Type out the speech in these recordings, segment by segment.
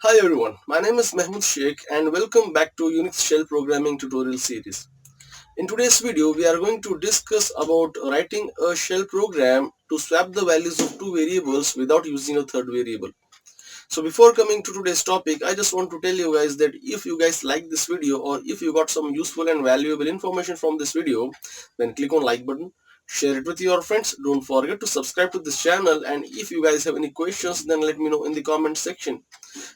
Hi everyone, my name is Mahmoud Sheikh and welcome back to Unix shell programming tutorial series. In today's video, we are going to discuss about writing a shell program to swap the values of two variables without using a third variable. So before coming to today's topic, I just want to tell you guys that if you guys like this video or if you got some useful and valuable information from this video, then click on like button, share it with your friends. Don't forget to subscribe to this channel, and if you guys have any questions, then let me know in the comment section.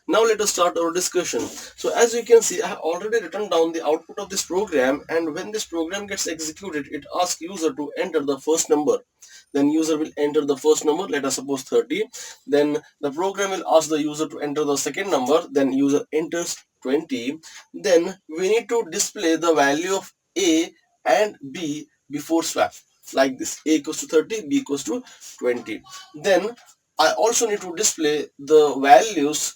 Now let us start our discussion. So as you can see, I have already written down the output of this program, and when this program gets executed, it asks user to enter the first number. Then user will enter the first number, let us suppose 30. Then the program will ask the user to enter the second number, then user enters 20. Then we need to display the value of A and B before swap, like this: A equals to 30, B equals to 20. Then I also need to display the values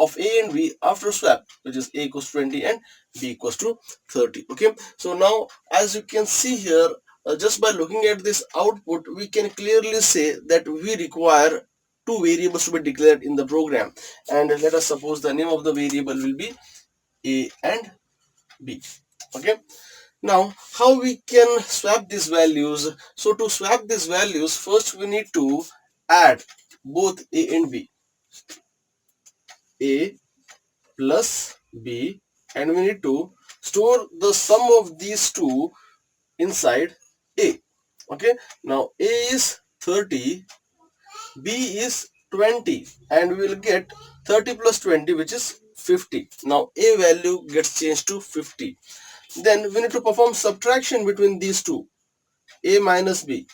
of A and B after swap, which is A equals 20 and B equals to 30. Okay, so now as you can see here, just by looking at this output, we can clearly say that we require two variables to be declared in the program, and let us suppose the name of the variable will be A and B. Okay, now how we can swap these values? So to swap these values, first we need to add both A and B. A plus B, and we need to store the sum of these two inside A. Okay, now A is 30, B is 20, and we will get 30 plus 20, which is 50. Now A value gets changed to 50. Then we need to perform subtraction between these two, A minus B.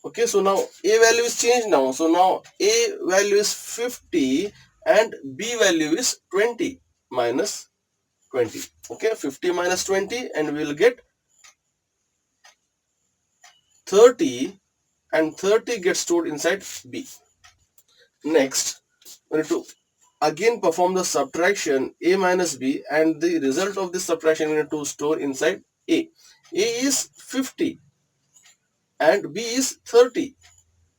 Okay, so now A value is changed now. So now A value is 50 and B value is 20 minus 20. Okay, 50 minus 20, and we will get 30, and 30 gets stored inside B. Next, we need to again perform the subtraction A minus B, and the result of this subtraction we need to store inside A. A is 50 and B is 30.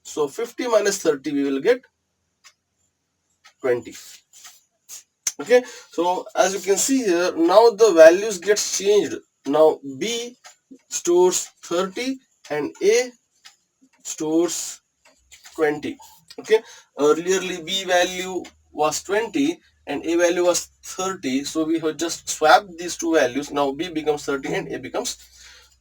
So 50 minus 30, we will get 20. Okay, so as you can see here, now the values gets changed. Now B stores 30 and A stores 20. Okay, earlierly B value was 20 and A value was 30, so we have just swapped these two values. Now B becomes 30 and A becomes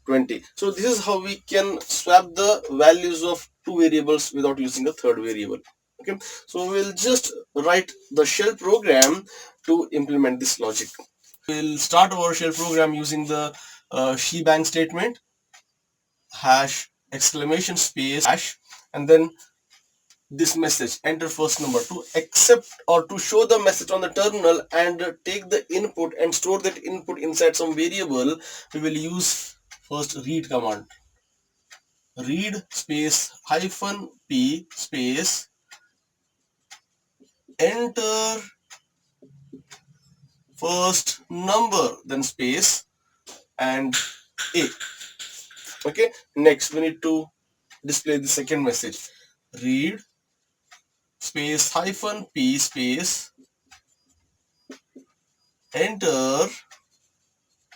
20. So this is how we can swap the values of two variables without using a third variable. Okay, so we'll just write the shell program to implement this logic. We'll start our shell program using the shebang statement, hash exclamation space hash, and then this message, enter first number. To accept or to show the message on the terminal and take the input and store that input inside some variable, we will use first read command. Read space hyphen p space enter first number, then space and A. Okay, next we need to display the second message. Read space hyphen p space enter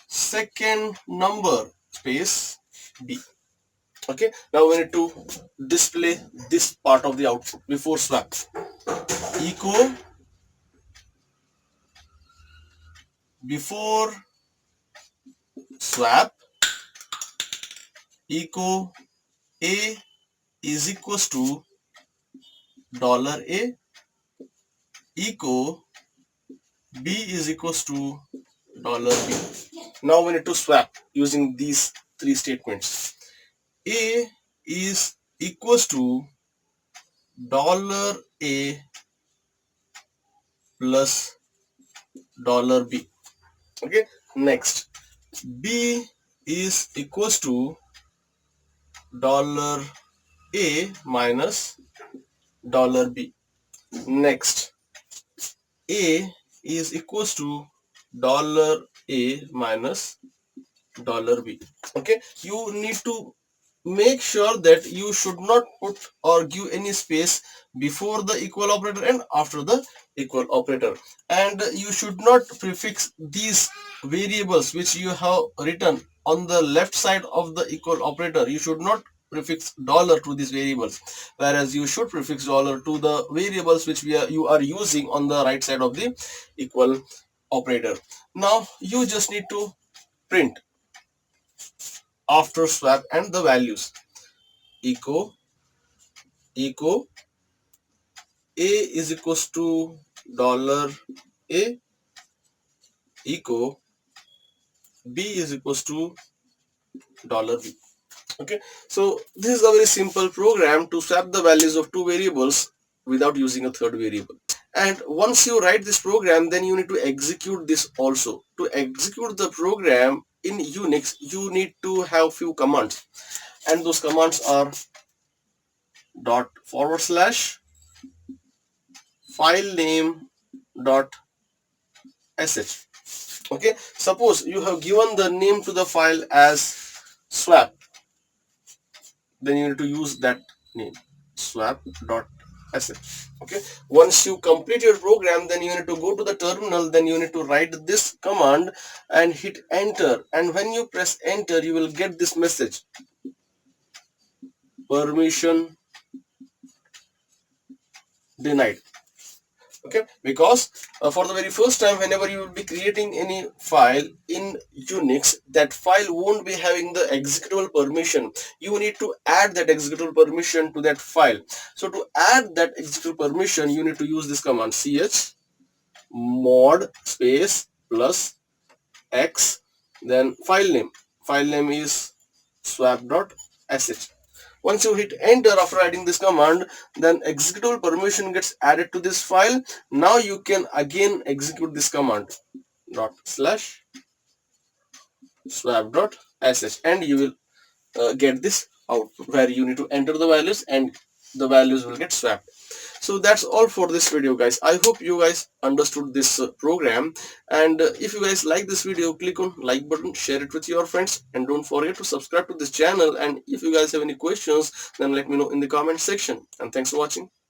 second number space B. Okay, now we need to display this part of the output before swap. Echo before swap, echo A is equals to $A, echo B is equals to $B. Now we need to swap using these three statements. A is equals to $A plus $B. Okay, next B is equals to $A minus $B. Next A is equals to $A minus $B. Okay, you need to make sure that you should not put or give any space before the equal operator and after the equal operator, and you should not prefix these variables which you have written on the left side of the equal operator. You should not prefix dollar to these variables, whereas you should prefix dollar to the variables which you are using on the right side of the equal operator. Now you just need to print after swap and the values echo a is equals to dollar a, echo b is equals to dollar b. Okay, so this is a very simple program to swap the values of two variables without using a third variable. And once you write this program, then you need to execute this also. To execute the program in Unix, you need to have few commands, and those commands are dot forward slash file name dot sh. Okay, suppose you have given the name to the file as swap, then you need to use that name, swap.sh. Okay, once you complete your program, then you need to go to the terminal, then you need to write this command and hit enter, and when you press enter you will get this message, permission denied. Okay, because for the very first time, whenever you will be creating any file in Unix, that file won't be having the executable permission. You need to add that executable permission to that file. So to add that executable permission, you need to use this command, ch mod space plus x, then file name is swap.sh. Once you hit enter after writing this command, then executable permission gets added to this file. Now you can again execute this command, dot slash swap.sh, and you will get this output where you need to enter the values and the values will get swapped. So that's all for this video, guys. I hope you guys understood this program, and if you guys like this video, click on like button, share it with your friends, and don't forget to subscribe to this channel. And if you guys have any questions, then let me know in the comment section. And thanks for watching.